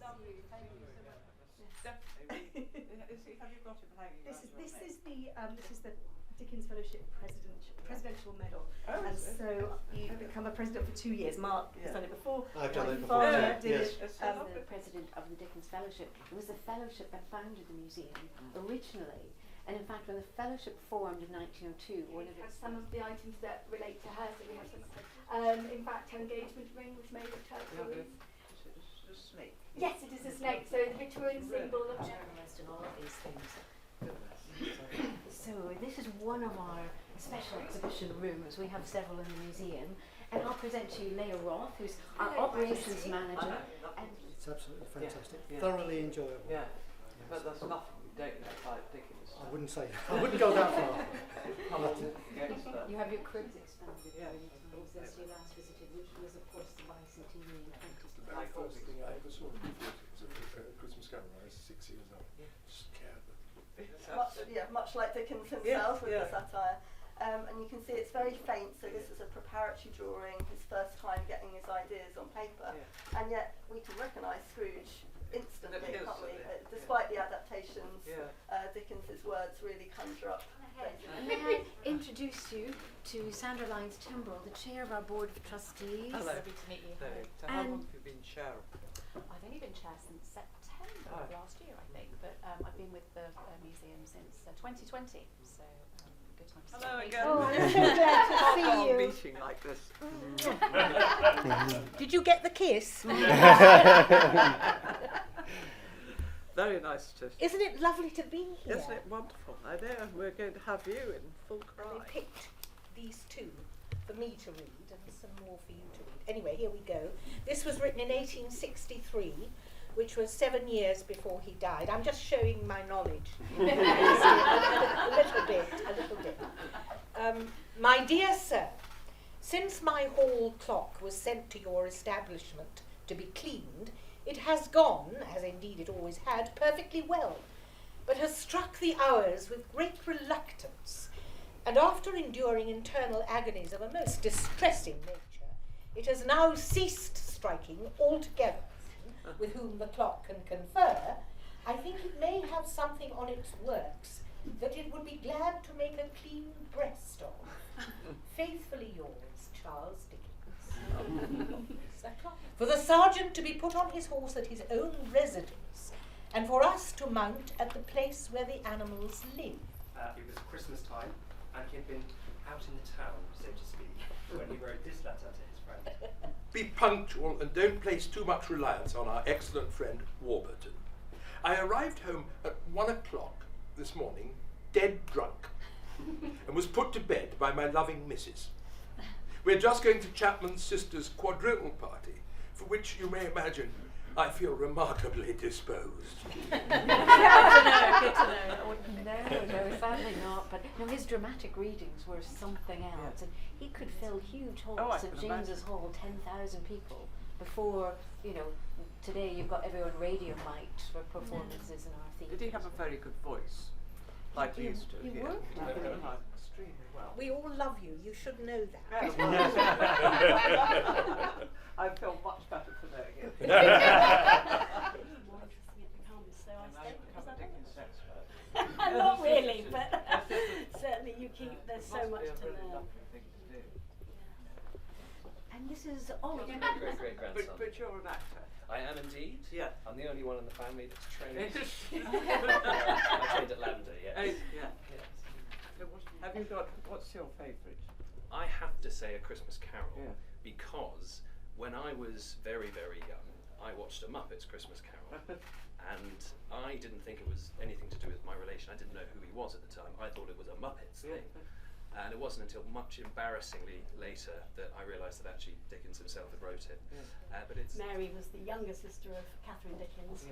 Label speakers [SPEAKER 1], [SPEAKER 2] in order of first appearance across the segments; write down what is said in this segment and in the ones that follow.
[SPEAKER 1] lovely to see you. Thank you so much.
[SPEAKER 2] Have you got it hanging?
[SPEAKER 3] This is the Dickens Fellowship Presidential Medal, and so you become a president for 2 years. Mark has done it before.
[SPEAKER 4] I've done it
[SPEAKER 3] before.
[SPEAKER 4] before.
[SPEAKER 3] Yes.
[SPEAKER 5] The president of the Dickens Fellowship. It was the fellowship that founded the museum originally, and in fact, when the fellowship formed in 1902, one of its
[SPEAKER 1] some of the items that relate to her. So we have some. In fact, her engagement ring was made at Church.
[SPEAKER 2] It's a snake.
[SPEAKER 1] Yes, it is a snake. So the Victorian symbol of
[SPEAKER 5] journalist and all of these things. So this is one of our special exhibition rooms. We have several in the museum, and I'll present to you Leah Roth, who's our operations manager. And
[SPEAKER 4] It's absolutely fantastic.
[SPEAKER 2] Yeah.
[SPEAKER 4] Thoroughly enjoyable.
[SPEAKER 2] Yeah, but there's nothing like Dickens.
[SPEAKER 4] I wouldn't say I wouldn't go that far.
[SPEAKER 5] you have your cribs expanded.
[SPEAKER 2] Yeah.
[SPEAKER 5] Since you last visited, which was of course the bicentennial in 2016.
[SPEAKER 6] The very first thing I ever saw in the theatre was a Christmas Carol when I was 6 years old. Scared them.
[SPEAKER 7] Much like Dickens himself with the satire. And you can see it's very faint, so this is a preparatory drawing, his first time getting his ideas on paper. And yet we can recognise Scrooge instantly, can't we? Despite the adaptations, Dickens's words really conjure up.
[SPEAKER 5] And may I introduce you to Sandra Lyons Timbrell, the chair of our board of trustees.
[SPEAKER 2] Hello.
[SPEAKER 1] Lovely to meet you.
[SPEAKER 2] So how long have you been chair?
[SPEAKER 1] I've only been chair since September of last year, I think, but I've been with the museum since 2020, so good time to
[SPEAKER 2] Hello
[SPEAKER 1] meet.
[SPEAKER 2] again.
[SPEAKER 3] Oh, I'm so glad to see you.
[SPEAKER 2] Meeting like this.
[SPEAKER 3] Did you get the kiss?
[SPEAKER 2] Very nice to.
[SPEAKER 3] Isn't it lovely to be here?
[SPEAKER 2] Isn't it wonderful? I know we're going to have you in full cry.
[SPEAKER 3] They picked these two for me to read and some more for you to read. Anyway, here we go. This was written in 1863, which was 7 years before he died. I'm just showing my knowledge. a little bit. My dear sir, since my hall clock was sent to your establishment to be cleaned, it has gone, as indeed it always had, perfectly well, but has struck the hours with great reluctance, and after enduring internal agonies of a most distressing nature, it has now ceased striking altogether. With whom the clock can confer, I think it may have something on its works that it would be glad to make a clean breast of. Faithfully yours, Charles Dickens. For the sergeant to be put on his horse at his own residence, and for us to mount at the place where the animals live.
[SPEAKER 8] It was Christmas time, and he had been out in the town, so to speak, when he wrote this letter to his friend.
[SPEAKER 6] Be punctual and don't place too much reliance on our excellent friend Warburton. I arrived home at 1 o'clock this morning, dead drunk, and was put to bed by my loving missus. We're just going to Chapman's sister's quadrille party, for which you may imagine I feel remarkably disposed.
[SPEAKER 5] Good to know. No, sadly not. But no, his dramatic readings were something else, and he could fill huge halls at James's Hall, 10,000 people. Before, today you've got everyone radio mic'd for performances in our theatre.
[SPEAKER 2] Did he have a very good voice, like he used to?
[SPEAKER 5] He
[SPEAKER 2] Yeah.
[SPEAKER 5] worked
[SPEAKER 2] Extremely well.
[SPEAKER 3] We all love you. You should know that.
[SPEAKER 2] I feel much better for knowing it.
[SPEAKER 1] More interesting it becomes, so I
[SPEAKER 2] Now
[SPEAKER 1] stay
[SPEAKER 2] you become
[SPEAKER 1] because
[SPEAKER 2] a
[SPEAKER 1] I
[SPEAKER 2] Dickens expert.
[SPEAKER 1] Not really, but certainly you keep, there's so much
[SPEAKER 2] Must
[SPEAKER 1] to
[SPEAKER 2] be a really
[SPEAKER 1] learn.
[SPEAKER 2] lovely thing to do.
[SPEAKER 5] And this is Oliver.
[SPEAKER 9] Great grandson.
[SPEAKER 2] But you're an actor.
[SPEAKER 9] I am indeed.
[SPEAKER 2] Yeah.
[SPEAKER 9] I'm the only one in the family that's trained.
[SPEAKER 2] Yes.
[SPEAKER 9] I trained at Lambda, yes.
[SPEAKER 2] Oh, yeah.
[SPEAKER 9] Yes.
[SPEAKER 2] Have you got, what's your favourite?
[SPEAKER 9] I have to say A Christmas Carol
[SPEAKER 2] because
[SPEAKER 9] when I was very, very young, I watched a Muppets Christmas Carol. And I didn't think it was anything to do with my relation. I didn't know who he was at the time. I thought it was a Muppets thing. And it wasn't until much embarrassingly later that I realised that actually Dickens himself had wrote it. But it's
[SPEAKER 1] Mary was the younger sister of Catherine Dickens,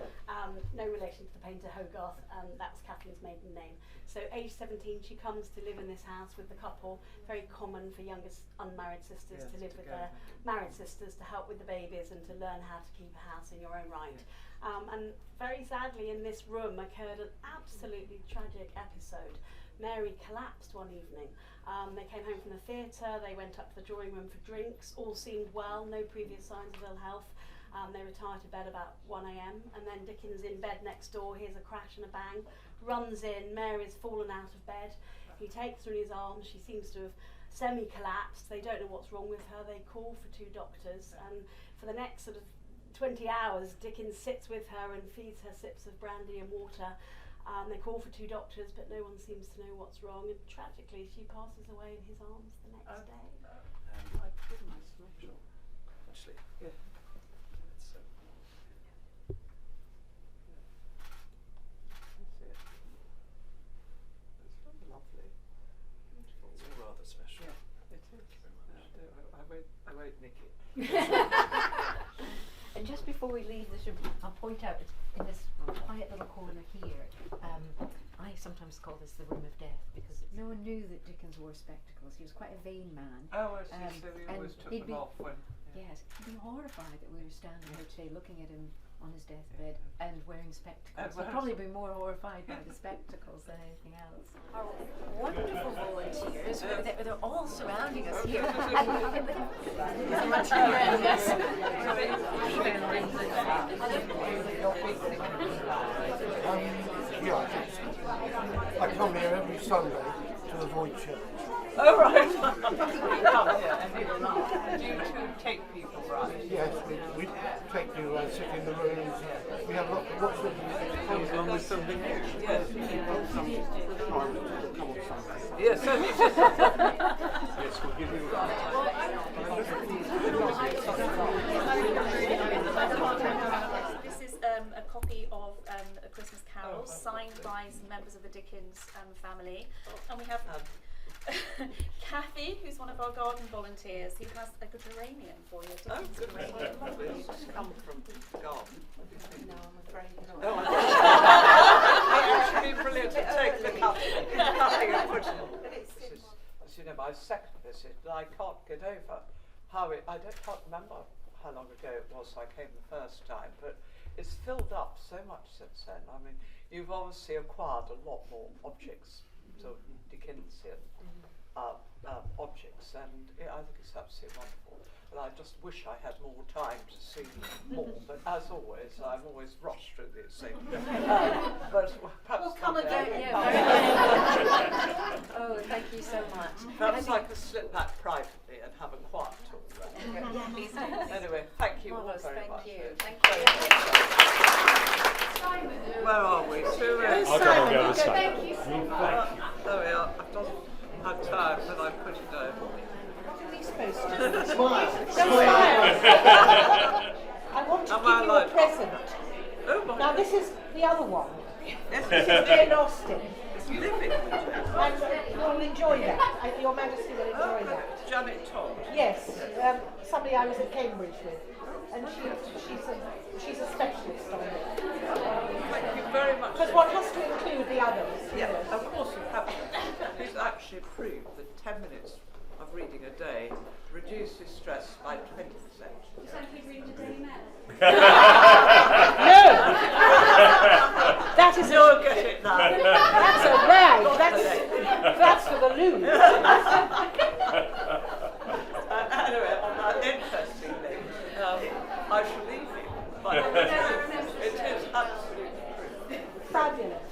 [SPEAKER 1] no relation to the painter Hogarth, that was Catherine's maiden name. So age 17 she comes to live in this house with the couple, very common for younger unmarried sisters to live with their married sisters to help with the babies and to learn how to keep a house in your own right. And very sadly in this room occurred an absolutely tragic episode. Mary collapsed one evening. They came home from the theatre, they went up to the drawing room for drinks, all seemed well, no previous signs of ill health. They retire to bed about 1 a.m. and then Dickens in bed next door hears a crash and a bang, runs in, Mary's fallen out of bed. He takes her in his arms, she seems to have semi-collapsed, they don't know what's wrong with her, they call for 2 doctors, and for the next sort of 20 hours Dickens sits with her and feeds her sips of brandy and water. They call for 2 doctors but no one seems to know what's wrong, and tragically she passes away in his arms the next day.
[SPEAKER 2] My goodness, Mitchell.
[SPEAKER 9] Actually,
[SPEAKER 2] Yeah.
[SPEAKER 9] it's,
[SPEAKER 2] That's it. It's very lovely. Beautiful.
[SPEAKER 9] it's all rather special.
[SPEAKER 2] Yeah, it is. I won't nick it.
[SPEAKER 5] And just before we leave this room, I'll point out in this quiet little corner here, I sometimes call this the room of death because no one knew that Dickens wore spectacles. He was quite a vain man.
[SPEAKER 2] Oh, I see. So we
[SPEAKER 5] and
[SPEAKER 2] always took
[SPEAKER 5] he'd
[SPEAKER 2] them
[SPEAKER 5] be-
[SPEAKER 2] off when.
[SPEAKER 5] Yes, he'd be horrified that we were standing here today looking at him on his deathbed and wearing spectacles. He'd probably be more horrified by the spectacles than anything else. Our wonderful volunteers, they're all surrounding us here.
[SPEAKER 10] I come here every Sunday to avoid church.
[SPEAKER 2] Oh, right. You come here and do you take people, right?
[SPEAKER 10] Yes, we take you around, sit in the rooms. We have lots of
[SPEAKER 2] Comes along with something new. Yes.
[SPEAKER 10] come on Sunday.
[SPEAKER 2] Yes, certainly.
[SPEAKER 10] Yes, we'll give you
[SPEAKER 11] This is a copy of A Christmas Carol, signed by some members of the Dickens family. And we have Kathy, who's one of our garden volunteers, who has a good geranium for you.
[SPEAKER 2] Oh,
[SPEAKER 11] Dickens
[SPEAKER 2] goodness.
[SPEAKER 11] geranium.
[SPEAKER 2] It's come from God.
[SPEAKER 3] No, I'm afraid not.
[SPEAKER 2] Oh, it would be brilliant to take the cutting and put it. This is, as you know, my second visit, and I can't get over how it. I can't remember how long ago it was I came the first time, but it's filled up so much since then. I mean, you've obviously acquired a lot more objects, sort of Dickensian objects, and I think it's absolutely wonderful. And I just wish I had more time to see more, but as always, I'm always rushed through these things. But perhaps
[SPEAKER 3] We'll come again.
[SPEAKER 5] Oh, thank you so much.
[SPEAKER 2] perhaps I could slip back privately and have a quiet talk.
[SPEAKER 11] Please do.
[SPEAKER 2] Anyway, thank you all
[SPEAKER 5] Marvellous,
[SPEAKER 2] very
[SPEAKER 5] thank
[SPEAKER 2] much.
[SPEAKER 5] you.
[SPEAKER 11] Thank
[SPEAKER 2] Very much. Where are we?
[SPEAKER 12] I'll come on the other side.
[SPEAKER 11] Thank you so much.
[SPEAKER 2] There we are. I've just had time, but I put it over.
[SPEAKER 3] What are we supposed to do?
[SPEAKER 10] Smile.
[SPEAKER 3] Don't smile. I want to
[SPEAKER 2] Am
[SPEAKER 3] give
[SPEAKER 2] I
[SPEAKER 3] you a
[SPEAKER 2] allowed?
[SPEAKER 3] present.
[SPEAKER 2] Oh my
[SPEAKER 3] Now
[SPEAKER 2] God.
[SPEAKER 3] this is the other one.
[SPEAKER 2] Yes,
[SPEAKER 3] This is Jane Austen.
[SPEAKER 2] it's living.
[SPEAKER 3] And you'll enjoy that. Your Majesty will enjoy that.
[SPEAKER 2] Janet Todd.
[SPEAKER 3] Yes, somebody I was at Cambridge with, and she's a specialist on it.
[SPEAKER 2] Thank you very much.
[SPEAKER 3] Because one has to include the others. you
[SPEAKER 2] Yeah,
[SPEAKER 3] know.
[SPEAKER 2] of course you have. He's actually proved that 10 minutes of reading a day reduces stress by 20%.
[SPEAKER 3] That is
[SPEAKER 2] You'll get it now.
[SPEAKER 3] That's a rag. That's for the loo.
[SPEAKER 2] Anyway, on that interesting thing, I shall leave you. But it is absolutely true.
[SPEAKER 3] Fabulous.